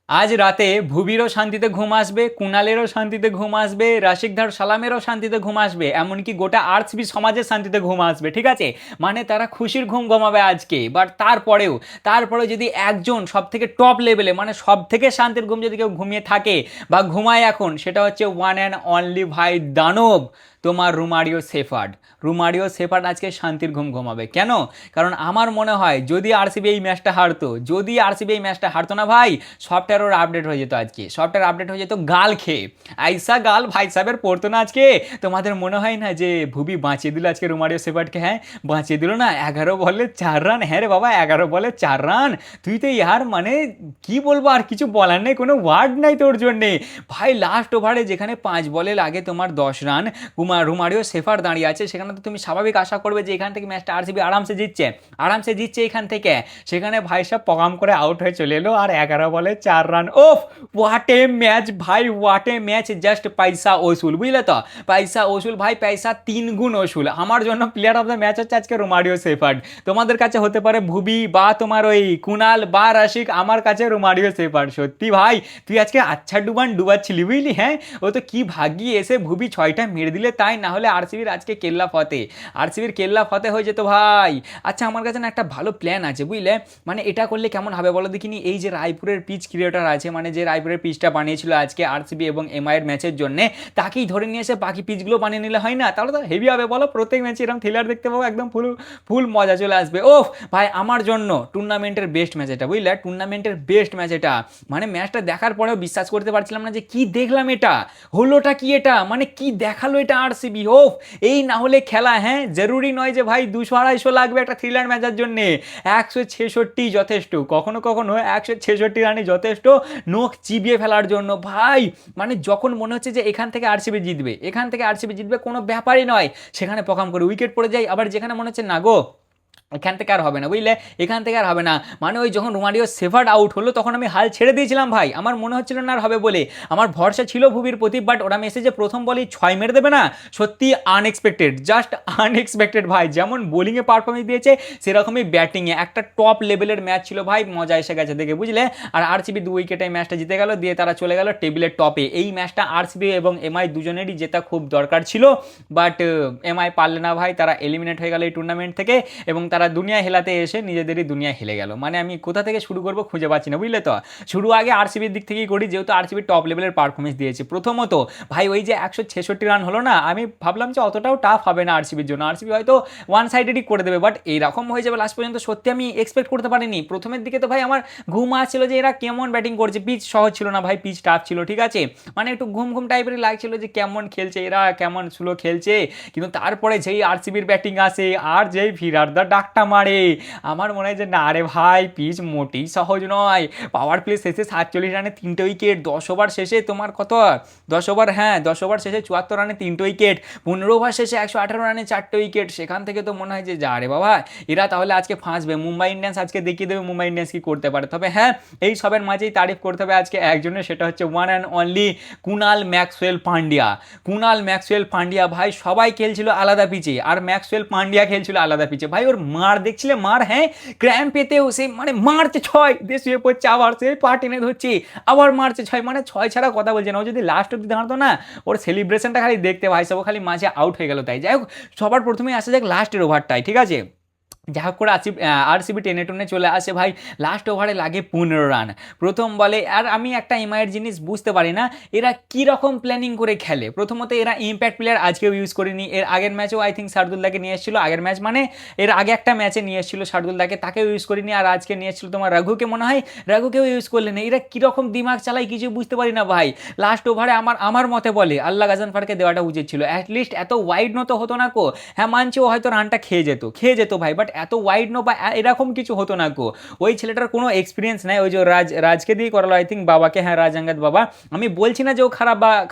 আজ রাতে ভুবিরও শান্তিতে ঘুম আসবে, কুণালেরও শান্তিতে ঘুম আসবে, রাশিকধার সালামেরও শান্তিতে ঘুম আসবে, এমনকি গোটা আরসিবি সমাজের শান্তিতে ঘুম আসবে। ঠিক আছে, মানে তারা খুশির ঘুম ঘুমাবে আজকে। বাট তারপরেও যদি একজন সব থেকে টপ লেভেলে, মানে সব থেকে শান্তির ঘুম যদি কেউ ঘুমিয়ে থাকে বা ঘুমায় এখন, সেটা হচ্ছে ওয়ান অ্যান্ড অনলি ভাই দানব, তোমার রুমারিও সেফার্ড আজকে শান্তির ঘুম ঘুমাবে। কেন? কারণ আমার মনে হয় যদি আরসিবি এই ম্যাচটা হারতো না ভাই, সফটওয়্যার আপডেট হয়ে যেত আজকে, সফটওয়্যার আপডেট হয়ে যেত গাল খেয়ে। আইসা গাল ভাই সাহেবের পড়তো না আজকে। তোমাদের মনে হয় না যে ভুবি বাঁচিয়ে দিল আজকে রোমারিও সেফার্ডকে? হ্যাঁ, বাঁচিয়ে দিল না। 11 বলে 4 রান। হ্যাঁ রে বাবা, 11 বলে 4 রান। তুই তো ইয়ার মানে কি বলবো, আর কিছু বলার নেই, কোনো ওয়ার্ড নাই তোর জন্যে ভাই। লাস্ট ওভারে যেখানে 5 বলে লাগে তোমার 10 রান, রোমারিও সেফার দাঁড়িয়ে আছে, সেখানে তো তুমি স্বাভাবিক আশা করবে যে এখান থেকে ম্যাচটা আরসিবি আরামসে জিতছে এখান থেকে। সেখানে ভাই সাহেব পকাম করে আউট হয়ে চলে এলো, আর 11 বলে 4 run. Of, what a match ভাই, হোয়াট এ ম্যাচ। জাস্ট পয়সা ওসুল, বুঝলে তো? পয়সা ওসুল ভাই, পয়সা 3 গুণ ওসুল। আমার জন্য প্লেয়ার অফ দ্য ম্যাচ হচ্ছে আজকে রোমারিও সেফার্ড। তোমাদের কাছে হতে পারে ভুবি বা তোমার ওই কুনাল বা রাশিক, আমার কাছে রোমারিও সেফার্ড। সত্যি ভাই, তুই আজকে আচ্ছা ডুবাচ্ছিলি, বুঝলি? হ্যাঁ, ও তো কি ভাগ্যি এসে ভুবি 6টা মেরে দিলে, তাই না হলে আরসিবির আজকে কেল্লা ফতে হয়ে যেত ভাই। আচ্ছা, আমার কাছে না একটা ভালো প্ল্যান আছে, বুঝলে? মানে এটা করলে কেমন হবে বলো দেখিনি? এই যে রায়পুরের পিচ ক্রিয়েটার আছে, মানে যে রায়পুরের পিচটা বানিয়েছিল আজকে আরসিবি এবং এমআইয়ের ম্যাচের জন্য, তাকেই ধরে নিয়ে এসে বাকি পিচগুলো বানিয়ে নিলে হয় না? তাহলে তো হেভি হবে বলো। প্রত্যেক ম্যাচে এরকম থ্রিলার দেখতে পাবো, একদম ফুল ফুল মজা চলে আসবে। ওফ ভাই, আমার জন্য টুর্নামেন্টের বেস্ট ম্যাচ এটা, বুঝলে? টুর্নামেন্টের বেস্ট ম্যাচ এটা। মানে ম্যাচটা দেখার পরেও বিশ্বাস করতে পারছিলাম না যে কি দেখলাম এটা, হলোটা কি এটা, মানে কি দেখালো এটা আরসিবি। ওফ, এই না হলে খেলা। হ্যাঁ, জরুরি নয় যে ভাই 200-250 লাগবে একটা থ্রিলার ম্যাচের জন্যে। 166 যথেষ্ট, কখনো কখনো 166 রানই যথেষ্ট নখ চিবিয়ে ফেলার জন্য ভাই। মানে যখন মনে হচ্ছে যে এখান থেকে আরসিবি জিতবে কোনো ব্যাপারই নয়, সেখানে পকাম করে উইকেট পড়ে যায়। আবার যেখানে মনে হচ্ছে না গো, এখান থেকে আর হবে না, বুঝলে? এখান থেকে আর হবে না, মানে ওই যখন রোমারিও সেফার্ড আউট হলো তখন আমি হাল ছেড়ে দিয়েছিলাম ভাই। আমার মনে হচ্ছিল না আর হবে বলে, আমার ভরসা ছিল ভুবির প্রতি। বাট ওরা মেসেজে প্রথম বলেই 6 মেরে দেবে না, সত্যি আনএক্সপেক্টেড, জাস্ট আনএক্সপেক্টেড ভাই। যেমন বোলিংয়ে পারফরমেন্স দিয়েছে, সেরকমই ব্যাটিংয়ে একটা টপ লেভেলের ম্যাচ ছিল ভাই। মজা এসে গেছে দেখে, বুঝলে? আর আরসিবি 2 উইকেটে ম্যাচটা জিতে গেল, দিয়ে তারা চলে গেল টেবিলের টপে। এই ম্যাচটা আরসিবি এবং এমআই দুজনেরই জেতা খুব দরকার ছিল, বাট এমআই পারলে না ভাই, তারা এলিমিনেট হয়ে গেল এই টুর্নামেন্ট থেকে, এবং তারা দুনিয়া হেলাতে এসে নিজেদেরই দুনিয়া হেলে গেল। মানে আমি কোথা থেকে শুরু করবো খুঁজে পাচ্ছি না, বুঝলে তো? শুরু আগে আরসিবির দিক থেকেই করি, যেহেতু আরসিবি টপ লেভেলের পারফরমেন্স দিয়েছে। প্রথমত ভাই, ওই যে 166 রান হলো না, আমি ভাবলাম যে অতটাও টাফ হবে না আরসিবির জন্য, আরসিবি হয়তো ওয়ান সাইডেডই করে দেবে। বাট এইরকম হয়ে যাবে লাস্ট পর্যন্ত, সত্যি আমি এক্সপেক্ট করতে পারিনি। প্রথমের দিকে তো ভাই আমার ঘুম আসছিল যে এরা কেমন ব্যাটিং করছে, পিচ সহজ ছিল না ভাই, পিচ টাফ ছিল, ঠিক আছে? মানে একটু ঘুম ঘুম টাইপেরই লাগছিল যে কেমন খেলছে এরা, কেমন স্লো খেলছে। কিন্তু তারপরে যেই আরসিবির ব্যাটিং আসে আর যেই ফিরারদা ডাকটা মারে, আমার মনে হয় যে না রে ভাই, পিচ মোটেই সহজ নয়। পাওয়ার প্লে শেষে 47 রানে 3টে উইকেট, 10 ওভার শেষে তোমার কত, 10 ওভার, হ্যাঁ 10 ওভার শেষে 74 রানে 3টে উইকেট, 15 ওভার শেষে 118 রানে 4টে উইকেট। সেখান থেকে তো মনে হয় যে যা রে বাবা, এরা তাহলে আজকে ফাঁসবে। মুম্বাই ইন্ডিয়ান্স আজকে দেখিয়ে দেবে মুম্বাই ইন্ডিয়ান্স কি করতে পারে। তবে হ্যাঁ, এই সবের মাঝেই তারিফ করতে হবে আজকে একজনের, সেটা হচ্ছে one and only Kunal Maxwell Pandya ভাই। সবাই খেলছিল আলাদা পিচে, আর ম্যাক্সওয়েল পান্ডিয়া খেলছিল আলাদা পিচে ভাই। ওর মার দেখছিলে, মার, হ্যাঁ, ক্র্যাম্প পেতেও সে মানে মারছে 6, দিয়ে শুয়ে পড়ছে, আবার সে পা টেনে ধরছে, আবার মারছে 6, মানে 6 ছাড়া কথা বলছে না। ও যদি লাস্ট অব্দি দাঁড়াতো না, ওর সেলিব্রেশনটা খালি দেখতে ভাই সব, খালি মাঝে আউট হয়ে গেল। তাই যাই হোক, সবার প্রথমেই আসা যাক লাস্টের ওভারটাই, ঠিক আছে? যা হোক করে আরসিবি টেনে টুনে চলে আসে ভাই। লাস্ট ওভারে লাগে 15 রান প্রথম বলে। আর আমি একটা এমআইয়ের জিনিস বুঝতে পারি না, এরা কি রকম প্ল্যানিং করে খেলে। প্রথমত এরা ইম্প্যাক্ট প্লেয়ার আজকেও ইউজ করেনি, এর আগের ম্যাচেও আই থিঙ্ক শার্দুলদাকে নিয়ে এসেছিল, আগের ম্যাচ মানে এর আগে একটা ম্যাচে নিয়ে এসেছিল শার্দুলদাকে, তাকেও ইউজ করিনি। আর আজকে নিয়ে এসেছিল তোমার রঘুকে, মনে হয় রঘুকেও ইউজ করলেন। এরা কীরকম দিমাগ চালায় কিছু বুঝতে পারি না ভাই। লাস্ট ওভারে আমার মতে বলে আল্লাহ গাজানফারকে দেওয়াটা উচিত ছিল, অ্যাটলিস্ট এত ওয়াইড নো তো হতো না কো। হ্যাঁ মানছি, ও হয়তো রানটা খেয়ে যেত ভাই, বাট এত ওয়াইড নো বা এরকম কিছু হতো না গো। ওই ছেলেটার কোনো এক্সপিরিয়েন্স নাই। ওই যে রাজকে দিয়ে করালো আই থিঙ্ক, বাবাকে, হ্যাঁ রাজাঙ্গাদ বাবা। আমি বলছি না যে ও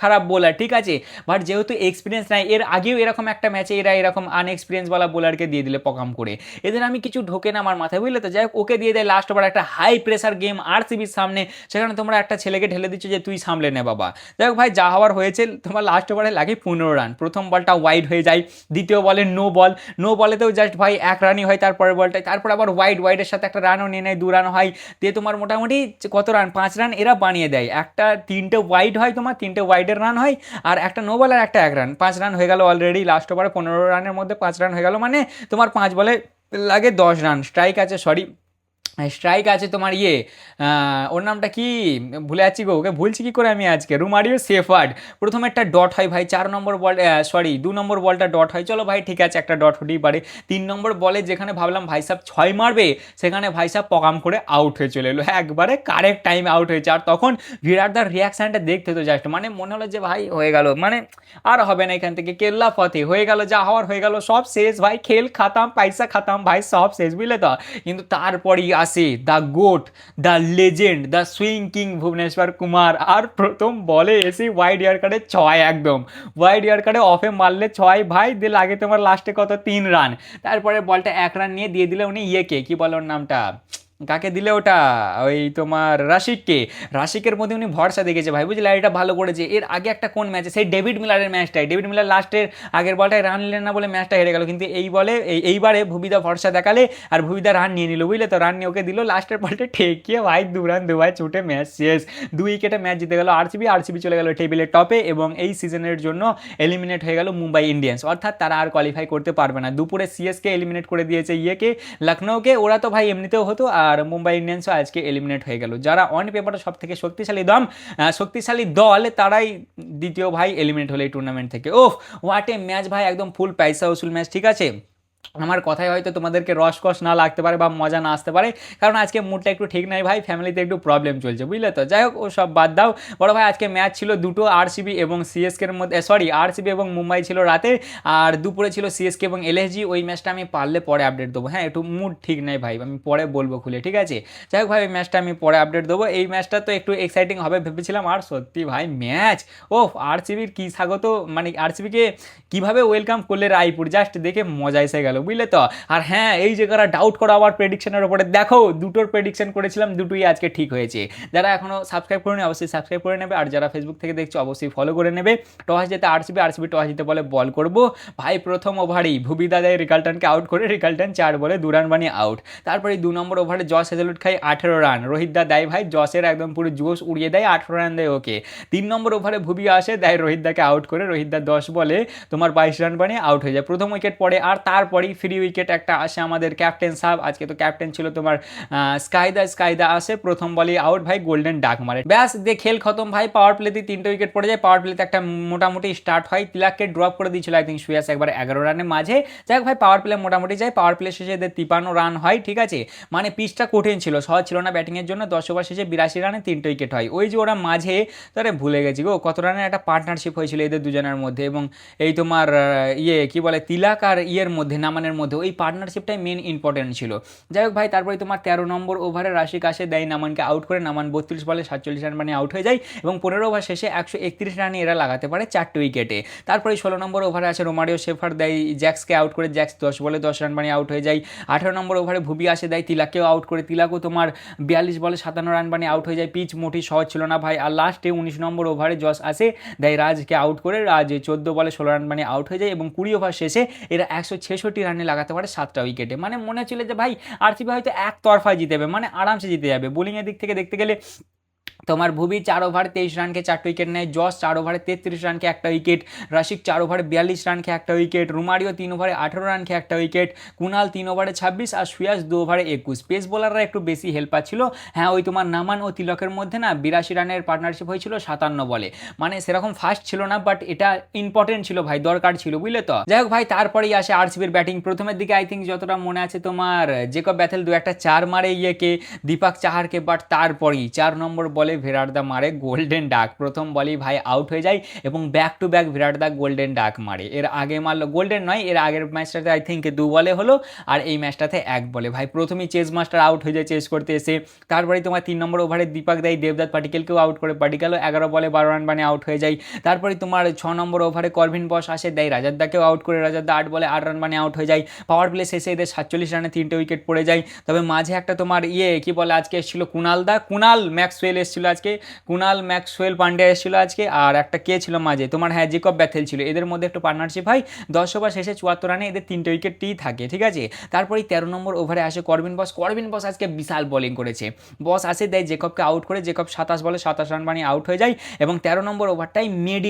খারাপ বোলার, ঠিক আছে, বাট যেহেতু এক্সপিরিয়েন্স নাই, এর আগেও এরকম একটা ম্যাচে এরা এরকম আনএক্সপিরিয়েন্স বালা বোলারকে দিয়ে দিলে পকাম করে, এদের আমি কিছু ঢোকে না আমার মাথায়, বুঝলে তো? যাই হোক, ওকে দিয়ে দেয় লাস্ট ওভার, একটা হাই প্রেসার গেম আরসিবির সামনে, সেখানে তোমরা একটা ছেলেকে ঢেলে দিচ্ছ যে তুই সামলে নে বাবা। যাই হোক ভাই, যা হওয়ার হয়েছে। তোমার লাস্ট ওভারে লাগে 15 রান, প্রথম বলটা ওয়াইড হয়ে যায়, দ্বিতীয় বলে নো বলেতেও জাস্ট ভাই 1 রানই হয় হয় তারপরের বলটায়, তারপর আবার ওয়াইডের সাথে একটা রানও নিয়ে নেয়, 2 রান হয়, দিয়ে তোমার মোটামুটি কত রান, 5 রান এরা বানিয়ে দেয়। একটা 3টে ওয়াইড হয়, তোমার 3টে ওয়াইডের রান হয়, আর একটা নো বল আর একটা 1 রান, 5 রান হয়ে গেল অলরেডি। লাস্ট ওভারে 15 রানের মধ্যে 5 রান হয়ে গেল, মানে তোমার 5 বলে লাগে 10 রান। স্ট্রাইক আছে, সরি স্ট্রাইক আছে তোমার ওর নামটা কি ভুলে যাচ্ছি গো, ওকে ভুলছি কি করে আমি আজকে, রোমারিও সেফার্ড। প্রথমে একটা ডট হয় ভাই, 4 নম্বর বল, সরি 2 নম্বর বলটা ডট হয়, চলো ভাই ঠিক আছে একটা ডট হতেই পারে। 3 নম্বর বলে যেখানে ভাবলাম ভাই সাহেব 6 মারবে, সেখানে ভাই সাহেব পকাম করে আউট হয়ে চলে এলো, একবারে কারেক্ট টাইম আউট হয়েছে। আর তখন বিরাটদার রিয়াকশানটা দেখতে তো জাস্ট, মানে মনে হলো যে ভাই হয়ে গেল, মানে আর হবে না এখান থেকে, কেল্লা ফতে হয়ে গেল, যা হওয়ার হয়ে গেল, সব শেষ ভাই, খেল খাতাম, পয়সা খাতাম ভাই, সব শেষ, বুঝলে তো। কিন্তু তারপরই আসে the goat, the legend, the swing king Bhuvneshwar Kumar, আর প্রথম বলে এসে ওয়াইড ইয়ার্কারে 6, একদম ওয়াইড ইয়ার্কারে অফে মারলে 6 ভাই, দিয়ে লাগে তোমার লাস্টে কত 3 রান। তারপরে বলটা 1 রান নিয়ে দিয়ে দিলে উনি কি বলে ওর নামটা, কাকে দিলে ওটা, ওই তোমার রাশিকের মধ্যে উনি ভরসা দেখেছে ভাই, বুঝলে, এটা ভালো করেছে। এর আগে একটা কোন ম্যাচে, সেই ডেভিড মিলারের ম্যাচটাই, ডেভিড মিলার লাস্টের আগের বলটায় রান নিলেন না বলে ম্যাচটা হেরে গেল, কিন্তু এইবারে ভুবিদা ভরসা দেখালে আর ভুবিদা রান নিয়ে নিল, বুঝলে তো, রান নিয়ে ওকে দিল, লাস্টের বলটা ঠেকিয়ে ভাই 2 রান 2 ভাই ছুটে ম্যাচ শেষ, 2 উইকেটে ম্যাচ জিতে গেল আরসিবি চলে গেল টেবিলের টপে, এবং এই সিজনের জন্য এলিমিনেট হয়ে গেল মুম্বাই ইন্ডিয়ান্স, অর্থাৎ তারা আর কোয়ালিফাই করতে পারবে না। দুপুরে সিএসকে এলিমিনেট করে দিয়েছে লখনৌকে, ওরা তো ভাই এমনিতেও হতো, আর মুম্বাই ইন্ডিয়ান্সও আজকে এলিমিনেট হয়ে গেল। যারা অন পেপারে সব থেকে শক্তিশালী দল তারাই দ্বিতীয় ভাই এলিমিনেট হলো এই টুর্নামেন্ট থেকে। ওহ হোয়াট এ ম্যাচ ভাই, একদম ফুল পয়সা উসুল ম্যাচ, ঠিক আছে। আমার কথায় হয়তো তোমাদেরকে রসকস না লাগতে পারে বা মজা না আসতে পারে, কারণ আজকে মুডটা একটু ঠিক নাই ভাই, ফ্যামিলিতে একটু প্রবলেম চলছে, বুঝলে তো। যাই হোক ও সব বাদ দাও, বড় ভাই আজকে ম্যাচ ছিল দুটো, আরসিবি এবং সিএসকের মধ্যে, সরি আরসিবি এবং মুম্বাই ছিল রাতে, আর দুপুরে ছিল সিএসকে এবং এলএসজি। ওই ম্যাচটা আমি পারলে পরে আপডেট দেবো, হ্যাঁ একটু মুড ঠিক নাই ভাই, আমি পরে বলবো খুলে, ঠিক আছে। যাই হোক ভাই ওই ম্যাচটা আমি পরে আপডেট দেবো, এই ম্যাচটা তো একটু এক্সাইটিং হবে ভেবেছিলাম, আর সত্যি ভাই ম্যাচ, ও আরসিবির কী স্বাগত, মানে আরসিবিকে কীভাবে ওয়েলকাম করলে রায়পুর, জাস্ট দেখে মজা এসে গেল, বুঝলে তো। আর হ্যাঁ এই যে যারা ডাউট করো আবার প্রেডিকশনের উপরে, দেখো দুটোর প্রেডিকশন করেছিলাম, দুটোই আজকে ঠিক হয়েছে। যারা এখনও সাবস্ক্রাইব করেনি অবশ্যই সাবস্ক্রাইব করে নেবে, আর যারা ফেসবুক থেকে দেখছো অবশ্যই ফলো করে নেবে। টস যেতে আরসিবি টস জিতে বলে বল করবো ভাই, প্রথম ওভারেই ভুবিদা দেয় রিকালটনকে আউট করে, রিকালটন 4 বলে 2 রান বানিয়ে আউট। তারপরে 2 নম্বর ওভারে জস হেজেলউড খায় 18 রান, রোহিত দা দেয় ভাই জসের একদম পুরো জোশ উড়িয়ে দেয়, 18 রান দেয় ওকে। 3 নম্বর ওভারে ভুবি আসে, দেয় রোহিত দাকে আউট করে, রোহিত দা 10 বলে তোমার 22 রান বানিয়ে আউট হয়ে যায়, প্রথম উইকেট পড়ে। আর তারপরেই ফ্রি উইকেট একটা আসে আমাদের ক্যাপ্টেন সাহেব, আজকে তো ক্যাপ্টেন ছিল তোমার স্কাইদা আসে, প্রথম বলে আউট ভাই, গোল্ডেন ডাক মারে, ব্যাস দিয়ে খেল খতম ভাই। পাওয়ার প্লেতে 3টে উইকেট পড়ে যায়, পাওয়ার প্লেতে একটা মোটামুটি স্টার্ট হয়, তিলাককে ড্রপ করে দিয়েছিল আই থিঙ্ক সুয়াস একবার 11 রানের মাঝে। যাই হোক ভাই পাওয়ার প্লে মোটামুটি যায়, পাওয়ার প্লে শেষে এদের 53 রান হয়, ঠিক আছে। মানে পিচটা কঠিন ছিল, সহজ ছিল না ব্যাটিংয়ের জন্য। 10 ওভার শেষে 82 রানে 3টে উইকেট হয়। ওই যে ওরা মাঝে তারে ভুলে গেছি গো কত রানের একটা পার্টনারশিপ হয়েছিল এদের দুজনের মধ্যে, এবং এই তোমার কি বলে তিলাক আর মধ্যে নামানের মধ্যে, ওই পার্টনারশিপটাই মেন ইম্পর্টেন্ট ছিল। যাই হোক ভাই তারপরে তোমার 13 নম্বর ওভারে রাশিক আসে, দেয় নামানকে আউট করে, নামান 32 বলে 47 রান মানে আউট হয়ে যায়, এবং 15 ওভার শেষে 131 রানে এরা লাগাতে পারে 4টে উইকেটে। তারপরে 16 নম্বর ওভারে আছে রোমারিও শেফার, দেয় জ্যাক্সকে আউট করে, জ্যাক্স 10 বলে 10 রান মানে আউট হয়ে যায়। 18 নম্বর ওভারে ভুবি আসে, দেয় তিলাককেও আউট করে, তিলাকও তোমার 42 বলে 57 রান মানে আউট হয়ে যায়। পিচ মোটি সহজ ছিল না ভাই। আর লাস্টে 19 নম্বর ওভারে জস আসে, দেয় রাজকে আউট করে, রাজ 14 বলে 16 রান মানে আউট হয়ে যায়, এবং 20 ওভার শেষে এরা 166 রানে লাগাতে পারে 7টা উইকেটে। মানে মনে হচ্ছিল যে ভাই আরসিবি হয়তো একতরফায় জিতে যাবে, মানে আরামসে জিতে যাবে। বোলিংয়ের দিক থেকে দেখতে গেলে তোমার ভুবি 4 ওভারে 23 রানকে 4টে উইকেট নেয়, জস 4 ওভারে 33 রানকে 1টা উইকেট, রাশিক 4 ওভারে 42 রানকে 1টা উইকেট, রোমারিও 3 ওভারে 18 রানকে 1টা উইকেট, কুনাল 3 ওভারে 26, আর সুয়াস 2 ওভারে 21। পেস বোলাররা একটু বেশি হেল্প পাচ্ছিল, হ্যাঁ ওই তোমার নামান ও তিলকের মধ্যে না 82 রানের পার্টনারশিপ হয়েছিল 57 বলে, মানে সেরকম ফাস্ট ছিল না, বাট এটা ইম্পর্টেন্ট ছিল ভাই, দরকার ছিল, বুঝলে তো। যাই হোক ভাই তারপরেই আসে আরসিবির ব্যাটিং। প্রথমের দিকে আই থিঙ্ক যতটা মনে আছে তোমার জেকব ব্যাথেল 2-একটা 4 মারে দীপক চাহারকে, বাট তারপরেই 4 নম্বর বলে ভিরাট দা মারে গোল্ডেন ডাক, প্রথম বলেই ভাই আউট হয়ে যায়, এবং ব্যাক টু ব্যাক ভিরাট দা গোল্ডেন ডাক মারে। এর আগে মারলো গোল্ডেন নয়, এর আগের ম্যাচটাতে আই থিঙ্ক 2 বলে হলো, আর এই ম্যাচটাতে 1 বলে ভাই প্রথমেই চেস মাস্টার আউট হয়ে যায় চেস করতে এসে। তারপরে তোমার 3 নম্বর ওভারে দীপক দেয় দেবদত্ত পাটিকেলকেও আউট করে, পাটিকেলও 11 বলে 12 রান মানে আউট হয়ে যায়। তারপরে তোমার 6 নম্বর ওভারে করভিন বস আসে, দেয় রাজাদ্দাকেও আউট করে, রাজাদ্দা 8 বলে 8 রান মানে আউট হয়ে যায়। পাওয়ার প্লে শেষে এদের 47 রানে 3টে উইকেট পড়ে যায়। তবে মাঝে একটা তোমার কি বলে আজকে এসেছিল কুনাল ম্যাক্সওয়েল এসেছিল আজকে, কুনাল ম্যাক্সওয়েল পান্ডিয়া এসেছিল আজকে, আর একটা কে ছিল মাঝে তোমার, হ্যাঁ জেকব ব্যাথেল ছিল। এদের মধ্যে একটু পার্টনারশিপ হয়, 10 ওভার শেষে 74 রানে এদের 3টে উইকেটই থাকে, ঠিক আছে। তারপরে 13 নম্বর ওভারে আসে করবিন বস আজকে বিশাল বোলিং করেছে। বস আসে দেয় জেকবকে আউট করে, জেকব 27 বলে 27 রান বানিয়ে আউট হয়ে যায় এবং 13 নম্বর ওভারটাই মেড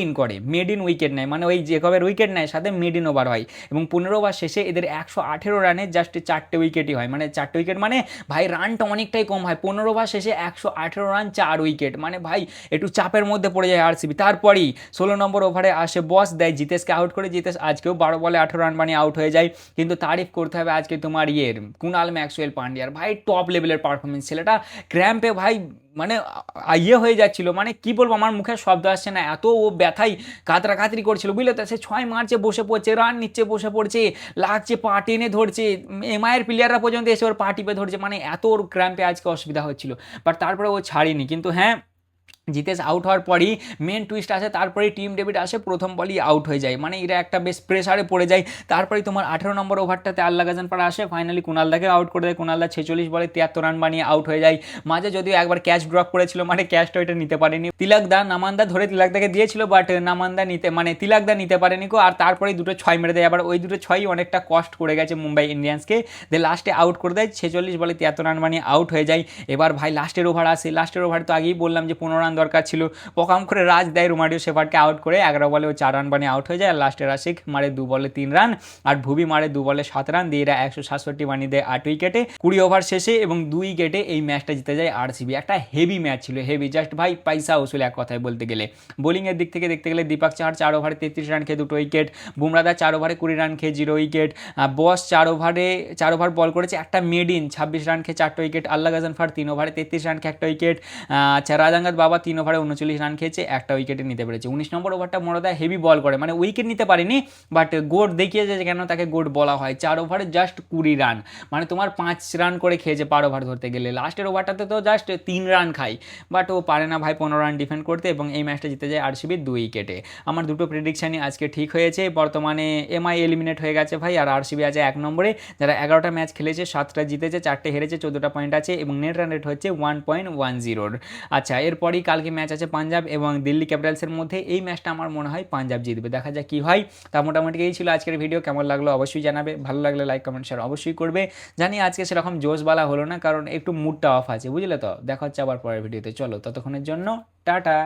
ইন উইকেট নেয়, মানে ওই জেকবের উইকেট নেয় সাথে মেড ইন ওভার হয় এবং 15 ওভার শেষে এদের 118 রানে জাস্ট 4টে উইকেটই হয়, মানে 4টে উইকেট মানে ভাই রানটা অনেকটাই কম হয়। 15 ওভার শেষে 118 রান 4 উইকেট, মানে ভাই একটু চাপের মধ্যে পড়ে যায় আরসিবি। তারপরেই 16 নম্বর ওভারে আসে বস, দেয় জিতেশকে আউট করে, জিতেশ আজকেও 12 বলে 18 রান বানিয়ে আউট হয়ে যায়। কিন্তু তারিফ করতে হবে আজকে তোমার কুনাল ম্যাক্সওয়েল পান্ডিয়ার, ভাই টপ লেভেলের পারফরমেন্স, ছেলেটা ক্র্যাম্পে ভাই মানে হয়ে যাচ্ছিল, মানে কি বলবো আমার মুখে শব্দ আসছে না, এত ও ব্যথাই কাতরাকাতরি করছিল বুঝলে তো। সে 6 মারছে বসে পড়ছে, রান নিচ্ছে বসে পড়ছে, লাগছে পা টেনে ধরছে, এমআইয়ের প্লেয়াররা পর্যন্ত এসে ওর পা টিপে ধরছে, মানে এত ওর ক্র্যাম্পে আজকে অসুবিধা হচ্ছিল। বাট তারপরে ও ছাড়িনি, কিন্তু হ্যাঁ জিতেশ আউট হওয়ার পরই মেন টুইস্ট আসে, তারপরেই টিম ডেভিড আসে, প্রথম বলই আউট হয়ে যায়, মানে এরা একটা বেশ প্রেসারে পড়ে যায়। তারপরেই তোমার 18 নম্বর ওভারটাতে আল্লাহ গাজান পাড়া আসে, ফাইনালি কুনালদাকে আউট করে দেয়, কুনালদা 46 বলে 73 রান বানিয়ে আউট হয়ে যায়। মাঝে যদিও একবার ক্যাচ ড্রপ করেছিল, মানে ক্যাচটা ওইটা নিতে পারেনি তিলকদা, নামান্দা ধরে তিলকদাকে দিয়েছিল, বাট নামান্দা নিতে মানে তিলকদা নিতে পারেনি কো, আর তারপরেই দুটো 6 মেরে দেয়, আবার ওই দুটো 6ই অনেকটা কষ্ট করে গেছে মুম্বাই ইন্ডিয়ান্সকে। দে লাস্টে আউট করে দেয়, 46 বলে 73 রান বানিয়ে আউট হয়ে যায়। এবার ভাই লাস্টের ওভার আসে, লাস্টের ওভার তো আগেই বললাম যে 15 রান দরকার ছিল, পকাম করে রাজ দেয় রোমারিও শেফার্ডকে আউট করে, 11 বলে ও 4 রান বানিয়ে আউট হয়ে যায়। আর লাস্টে রাশিক মারে 2 বলে 3 রান, আর ভুবি মারে 2 বলে 7 রান দিয়ে এরা 167 বানিয়ে দেয় 8 উইকেটে 20 ওভার শেষে, এবং 2 উইকেটে এই ম্যাচটা জিতে যায় আরসিবি। একটা হেভি ম্যাচ ছিল, হেভি, জাস্ট ভাই পয়সা উসুল এক কথায় বলতে গেলে। বোলিংয়ের দিক থেকে দেখতে গেলে দীপক চাহার 4 ওভারে 33 রান খেয়ে 2 উইকেট, বুমরাদা 4 ওভারে 20 রান খেয়ে 0 উইকেট, বস 4 ওভার বল করেছে, একটা মেড ইন 26 রান খেয়ে 4 উইকেট, আল্লাহ গাজনফার 3 ওভারে 33 রান খেয়ে 1 উইকেট, রাজাঙ্গাত বাবা 3 ওভারে 39 রান খেয়েছে, একটা উইকেটে নিতে পেরেছে। 19 নম্বর ওভারটা মোরাদা হেভি বল করে, মানে উইকেট নিতে পারেনি, বাট গোড দেখিয়েছে যে কেন তাকে গোড বলা হয়। 4 ওভারে জাস্ট 20 রান, মানে তোমার 5 রান করে খেয়েছে পার ওভার ধরতে গেলে। লাস্টের ওভারটাতে তো জাস্ট 3 রান খায়, বাট ও পারে না ভাই 15 রান ডিফেন্ড করতে, এবং এই ম্যাচটা জিতে যায় আরসিবির 2 উইকেটে। আমার দুটো প্রেডিকশনই আজকে ঠিক হয়েছে। বর্তমানে এমআই এলিমিনেট হয়ে গেছে ভাই, আর আরসিবি আছে 1 নম্বরে, যারা 11টা ম্যাচ খেলেছে 7টা জিতেছে, 4টে হেরেছে, 14টা পয়েন্ট আছে, এবং নেট রান রেট হচ্ছে 1.10। আচ্ছা, এরপরই কালকে ম্যাচ আছে পাঞ্জাব এবং দিল্লি ক্যাপিটালসের মধ্যে। এই ম্যাচটা আমার মনে হয় পাঞ্জাব জিতবে, দেখা যাক কি হয়। তা মোটামুটি এই ছিল আজকের ভিডিও, কেমন লাগলো অবশ্যই জানাবে, ভালো লাগলে লাইক কমেন্ট শেয়ার অবশ্যই করবে। জানি আজকে সেরকম জোশবালা হলো না, কারণ একটু মুডটা অফ আছে বুঝলে তো। দেখা হচ্ছে আবার পরের ভিডিওতে, চলো ততক্ষণের জন্য টাটা।